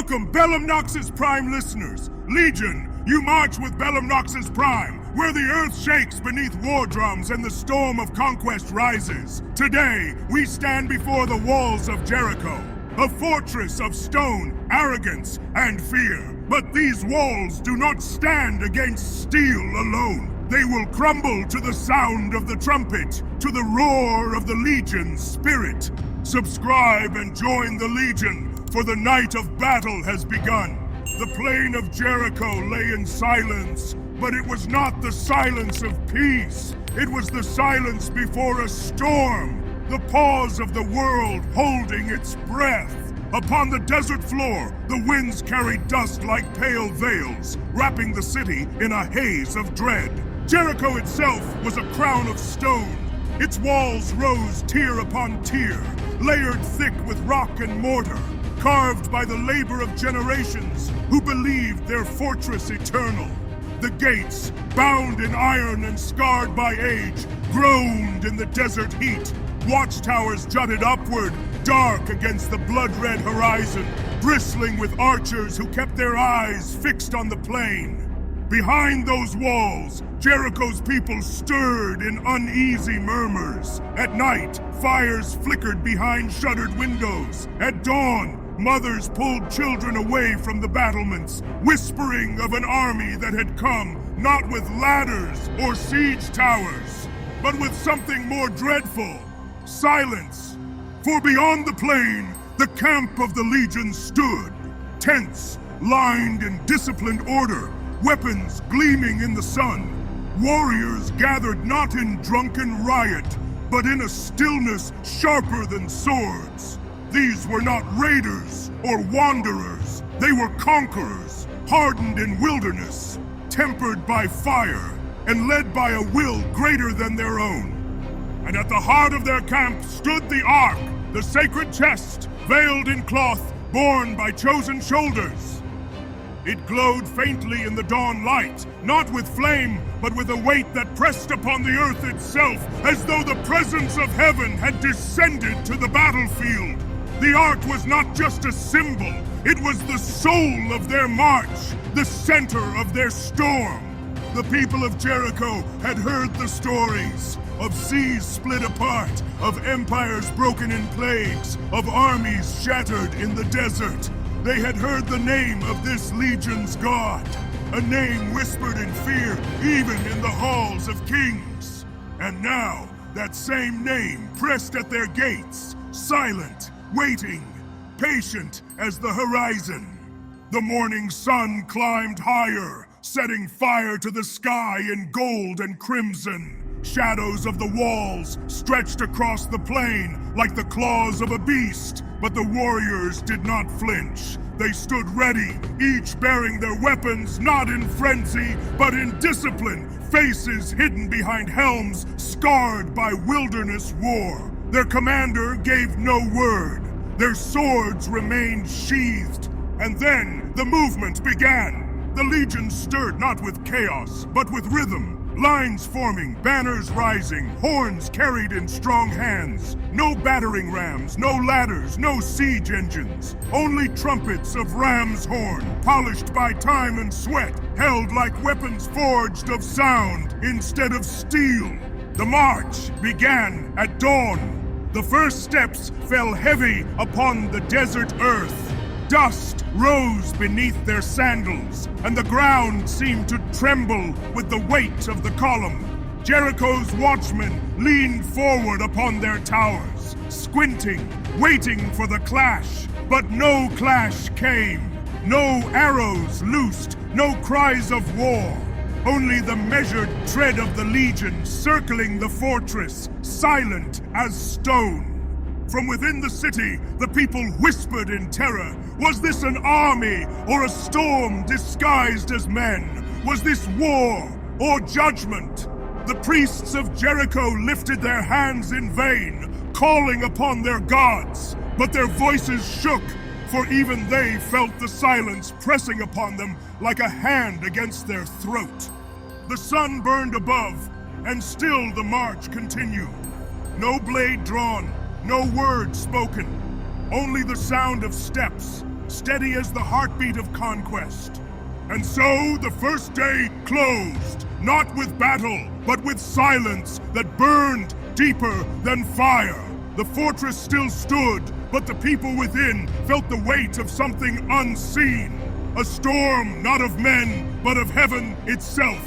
Welcome, Bellumnoxis Prime listeners. Legion, you march with Bellumnoxis Prime, where the earth shakes beneath war drums and the storm of conquest rises. Today, we stand before the walls of Jericho, a fortress of stone, arrogance, and fear. But these walls do not stand against steel alone. They will crumble to the sound of the trumpet, to the roar of the Legion's spirit. Subscribe and join the Legion, for the night of battle has begun. The plain of Jericho lay in silence, but it was not the silence of peace. It was the silence before a storm, the pause of the world holding its breath. Upon the desert floor, the winds carried dust like pale veils, wrapping the city in a haze of dread. Jericho itself was a crown of stone. Its walls rose tier upon tier, layered thick with rock and mortar, carved by the labor of generations who believed their fortress eternal. The gates, bound in iron and scarred by age, groaned in the desert heat. Watchtowers jutted upward, dark against the blood-red horizon, bristling with archers who kept their eyes fixed on the plain. Behind those walls, Jericho's people stirred in uneasy murmurs. At night, fires flickered behind shuttered windows. At dawn, mothers pulled children away from the battlements, whispering of an army that had come not with ladders or siege towers, but with something more dreadful: silence. For beyond the plain, the camp of the Legion stood, tents lined in disciplined order, weapons gleaming in the sun. Warriors gathered not in drunken riot, but in a stillness sharper than swords. These were not raiders or wanderers. They were conquerors, hardened in wilderness, tempered by fire, and led by a will greater than their own. And at the heart of their camp stood the Ark, the sacred chest, veiled in cloth, borne by chosen shoulders. It glowed faintly in the dawn light, not with flame, but with a weight that pressed upon the earth itself, as though the presence of heaven had descended to the battlefield. The Ark was not just a symbol, it was the soul of their march, the center of their storm. The people of Jericho had heard the stories of seas split apart, of empires broken in plagues, of armies shattered in the desert. They had heard the name of this legion's god, a name whispered in fear even in the halls of kings. And now, that same name pressed at their gates, silent, waiting, patient as the horizon. The morning sun climbed higher, setting fire to the sky in gold and crimson. Shadows of the walls stretched across the plain like the claws of a beast, but the warriors did not flinch. They stood ready, each bearing their weapons not in frenzy, but in discipline, faces hidden behind helms scarred by wilderness war. Their commander gave no word. Their swords remained sheathed. And then the movement began. The Legion stirred not with chaos, but with rhythm. Lines forming, banners rising, horns carried in strong hands. No battering rams, no ladders, no siege engines. Only trumpets of ram's horn, polished by time and sweat, held like weapons forged of sound instead of steel. The march began at dawn. The first steps fell heavy upon the desert earth. Dust rose beneath their sandals, and the ground seemed to tremble with the weight of the column. Jericho's watchmen leaned forward upon their towers, squinting, waiting for the clash. But no clash came. No arrows loosed, no cries of war. Only the measured tread of the Legion circling the fortress, silent as stone. From within the city, the people whispered in terror. Was this an army or a storm disguised as men? Was this war or judgment? The priests of Jericho lifted their hands in vain, calling upon their gods. But their voices shook, for even they felt the silence pressing upon them like a hand against their throat. The sun burned above, and still the march continued. No blade drawn, no word spoken, only the sound of steps, steady as the heartbeat of conquest. And so the first day closed, not with battle, but with silence that burned deeper than fire. The fortress still stood, but the people within felt the weight of something unseen. A storm not of men, but of heaven itself.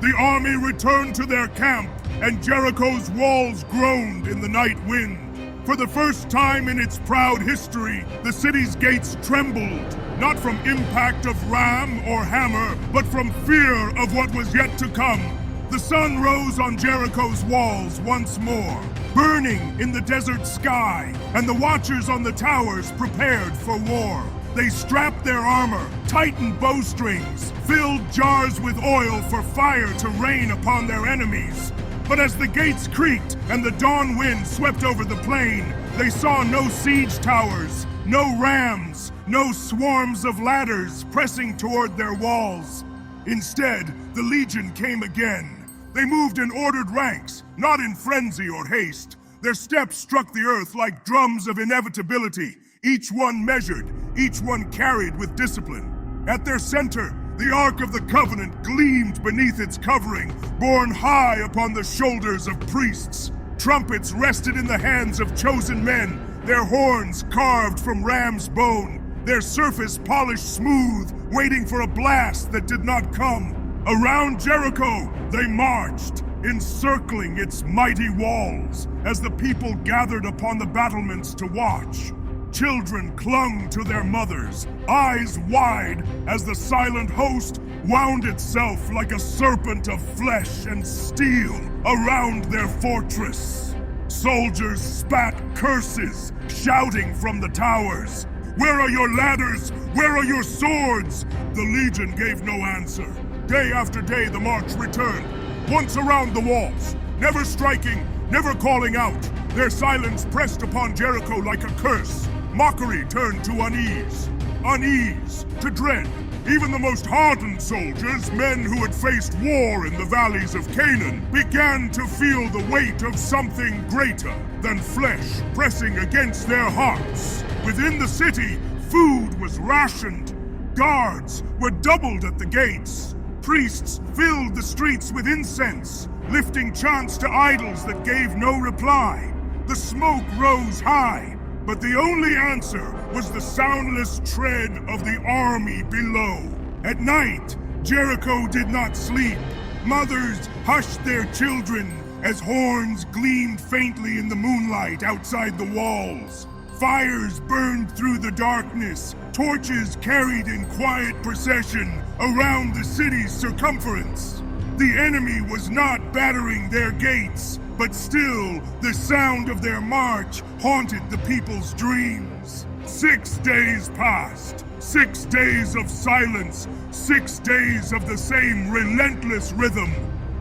The army returned to their camp, and Jericho's walls groaned in the night wind. For the first time in its proud history, the city's gates trembled, not from impact of ram or hammer, but from fear of what was yet to come. The sun rose on Jericho's walls once more, burning in the desert sky, and the watchers on the towers prepared for war. They strapped their armor, tightened bowstrings, filled jars with oil for fire to rain upon their enemies. But as the gates creaked and the dawn wind swept over the plain, they saw no siege towers, no rams, no swarms of ladders pressing toward their walls. Instead, the legion came again. They moved in ordered ranks, not in frenzy or haste. Their steps struck the earth like drums of inevitability, each one measured, each one carried with discipline. At their center, the Ark of the Covenant gleamed beneath its covering, borne high upon the shoulders of priests. Trumpets rested in the hands of chosen men, their horns carved from ram's bone, their surface polished smooth, waiting for a blast that did not come. Around Jericho, they marched, encircling its mighty walls, as the people gathered upon the battlements to watch. Children clung to their mothers, eyes wide, as the silent host wound itself like a serpent of flesh and steel around their fortress. Soldiers spat curses, shouting from the towers, "Where are your ladders? Where are your swords?" The legion gave no answer. Day after day the march returned, once around the walls, never striking, never calling out. Their silence pressed upon Jericho like a curse. Mockery turned to unease, unease to dread. Even the most hardened soldiers, men who had faced war in the valleys of Canaan, began to feel the weight of something greater than flesh pressing against their hearts. Within the city, food was rationed. Guards were doubled at the gates. Priests filled the streets with incense, lifting chants to idols that gave no reply. The smoke rose high, but the only answer was the soundless tread of the army below. At night, Jericho did not sleep. Mothers hushed their children as horns gleamed faintly in the moonlight outside the walls. Fires burned through the darkness, torches carried in quiet procession around the city's circumference. The enemy was not battering their gates, but still the sound of their march haunted the people's dreams. 6 days passed, 6 days of silence, 6 days of the same relentless rhythm.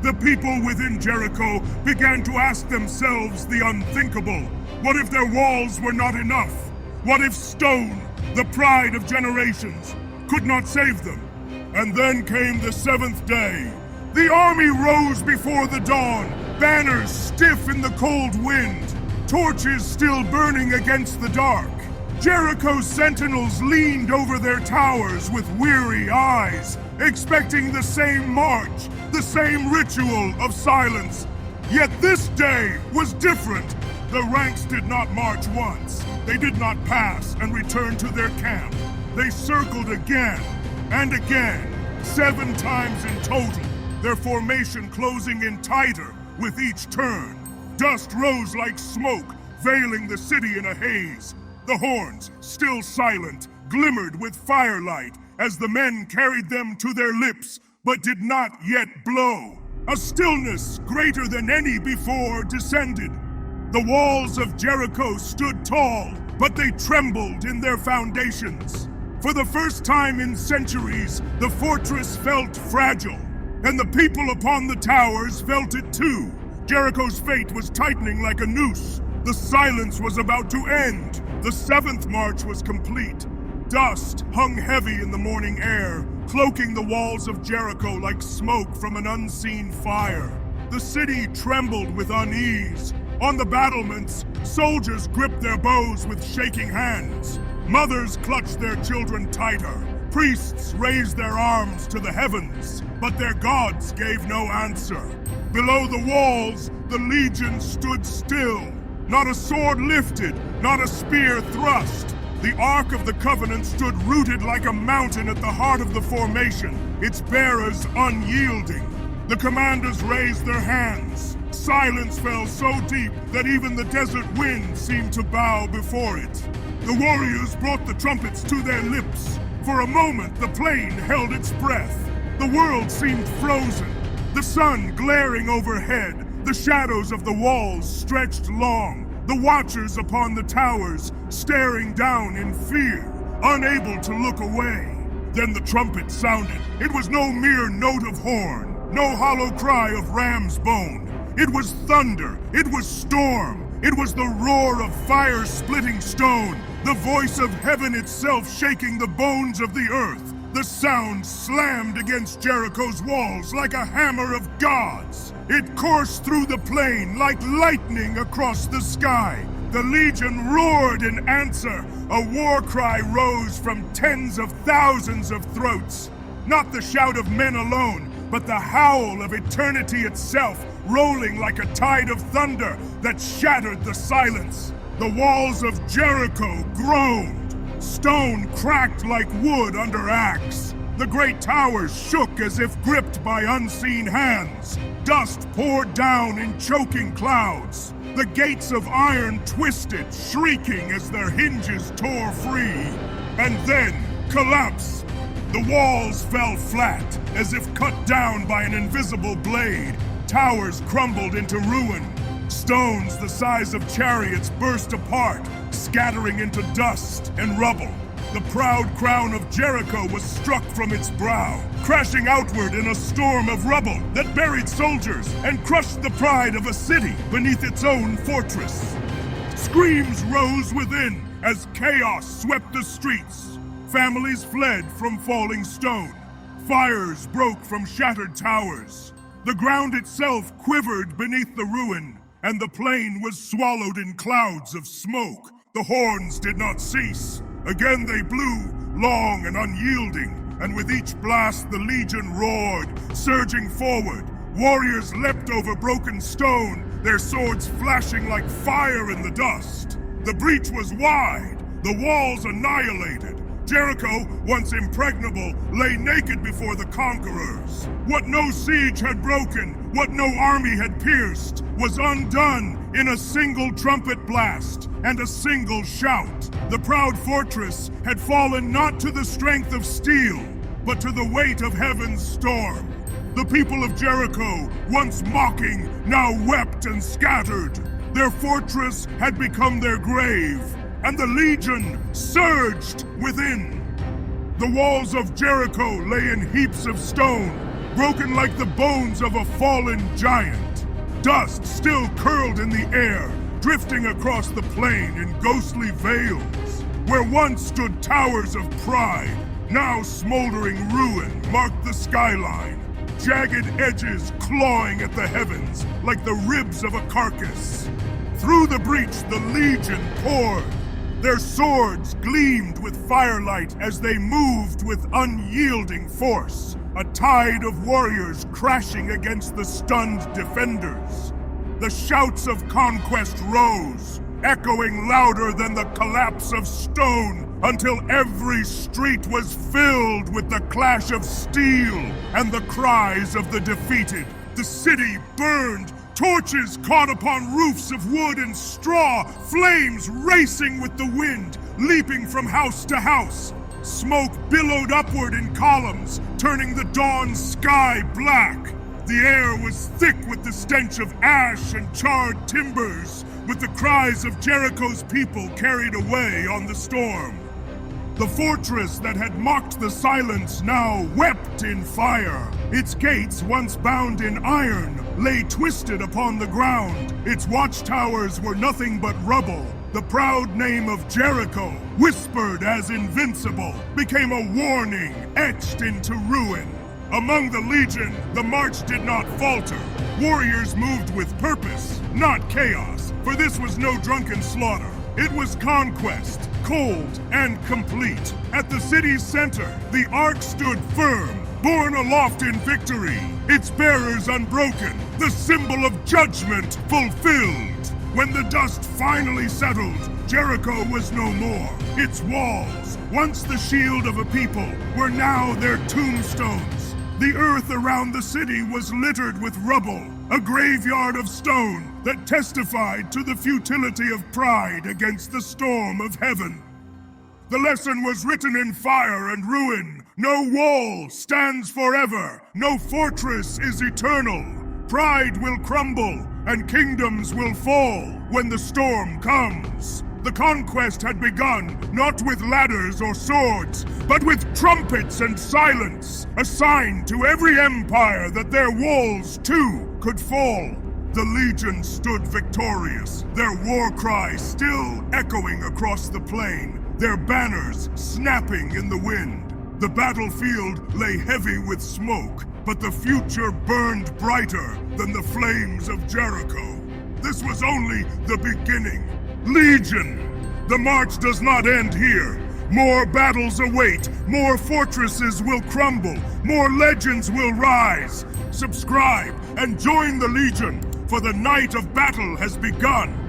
The people within Jericho began to ask themselves the unthinkable. What if their walls were not enough? What if stone, the pride of generations, could not save them? And then came the 7th day. The army rose before the dawn, banners stiff in the cold wind, torches still burning against the dark. Jericho's sentinels leaned over their towers with weary eyes, expecting the same march, the same ritual of silence. Yet this day was different. The ranks did not march once. They did not pass and return to their camp. They circled again and again, 7 times in total, their formation closing in tighter with each turn. Dust rose like smoke, veiling the city in a haze. The horns, still silent, glimmered with firelight as the men carried them to their lips, but did not yet blow. A stillness greater than any before descended. The walls of Jericho stood tall, but they trembled in their foundations. For the first time in centuries, the fortress felt fragile, and the people upon the towers felt it too. Jericho's fate was tightening like a noose. The silence was about to end. The 7th march was complete. Dust hung heavy in the morning air, cloaking the walls of Jericho like smoke from an unseen fire. The city trembled with unease. On the battlements, soldiers gripped their bows with shaking hands. Mothers clutched their children tighter. Priests raised their arms to the heavens, but their gods gave no answer. Below the walls, the legion stood still. Not a sword lifted, not a spear thrust. The Ark of the Covenant stood rooted like a mountain at the heart of the formation, its bearers unyielding. The commanders raised their hands. Silence fell so deep that even the desert wind seemed to bow before it. The warriors brought the trumpets to their lips. For a moment, the plain held its breath. The world seemed frozen. The sun glaring overhead, the shadows of the walls stretched long, the watchers upon the towers staring down in fear, unable to look away. Then the trumpet sounded. It was no mere note of horn, no hollow cry of ram's bone. It was thunder, it was storm, it was the roar of fire-splitting stone, the voice of heaven itself shaking the bones of the earth. The sound slammed against Jericho's walls like a hammer of gods. It coursed through the plain like lightning across the sky. The legion roared in answer. A war cry rose from tens of thousands of throats. Not the shout of men alone, but the howl of eternity itself, rolling like a tide of thunder that shattered the silence. The walls of Jericho groaned. Stone cracked like wood under axe. The great towers shook as if gripped by unseen hands. Dust poured down in choking clouds. The gates of iron twisted, shrieking as their hinges tore free. And then, collapse. The walls fell flat, as if cut down by an invisible blade. Towers crumbled into ruin. Stones the size of chariots burst apart, scattering into dust and rubble. The proud crown of Jericho was struck from its brow, crashing outward in a storm of rubble that buried soldiers and crushed the pride of a city beneath its own fortress. Screams rose within as chaos swept the streets. Families fled from falling stone. Fires broke from shattered towers. The ground itself quivered beneath the ruin, and the plain was swallowed in clouds of smoke. The horns did not cease. Again they blew, long and unyielding, and with each blast the legion roared, surging forward. Warriors leapt over broken stone, their swords flashing like fire in the dust. The breach was wide, the walls annihilated. Jericho, once impregnable, lay naked before the conquerors. What no siege had broken, what no army had pierced, was undone in a single trumpet blast and a single shout. The proud fortress had fallen not to the strength of steel, but to the weight of heaven's storm. The people of Jericho, once mocking, now wept and scattered. Their fortress had become their grave, and the legion surged within. The walls of Jericho lay in heaps of stone, broken like the bones of a fallen giant. Dust still curled in the air, drifting across the plain in ghostly veils. Where once stood towers of pride, now smoldering ruin marked the skyline, jagged edges clawing at the heavens like the ribs of a carcass. Through the breach the legion poured. Their swords gleamed with firelight as they moved with unyielding force, a tide of warriors crashing against the stunned defenders. The shouts of conquest rose, echoing louder than the collapse of stone, until every street was filled with the clash of steel and the cries of the defeated. The city burned. Torches caught upon roofs of wood and straw, flames racing with the wind, leaping from house to house. Smoke billowed upward in columns, turning the dawn sky black. The air was thick with the stench of ash and charred timbers, with the cries of Jericho's people carried away on the storm. The fortress that had mocked the silence now wept in fire. Its gates, once bound in iron, lay twisted upon the ground. Its watchtowers were nothing but rubble. The proud name of Jericho, whispered as invincible, became a warning etched into ruin. Among the legion, the march did not falter. Warriors moved with purpose, not chaos, for this was no drunken slaughter. It was conquest, cold and complete. At the city's center, the Ark stood firm, borne aloft in victory, its bearers unbroken, the symbol of judgment fulfilled. When the dust finally settled, Jericho was no more. Its walls, once the shield of a people, were now their tombstones. The earth around the city was littered with rubble, a graveyard of stone that testified to the futility of pride against the storm of heaven. The lesson was written in fire and ruin. No wall stands forever. No fortress is eternal. Pride will crumble and kingdoms will fall when the storm comes. The conquest had begun, not with ladders or swords, but with trumpets and silence, a sign to every empire that their walls, too, could fall. The legion stood victorious, their war cry still echoing across the plain, their banners snapping in the wind. The battlefield lay heavy with smoke, but the future burned brighter than the flames of Jericho. This was only the beginning. Legion! The march does not end here. More battles await, more fortresses will crumble, more legends will rise. Subscribe and join the Legion, for the night of battle has begun.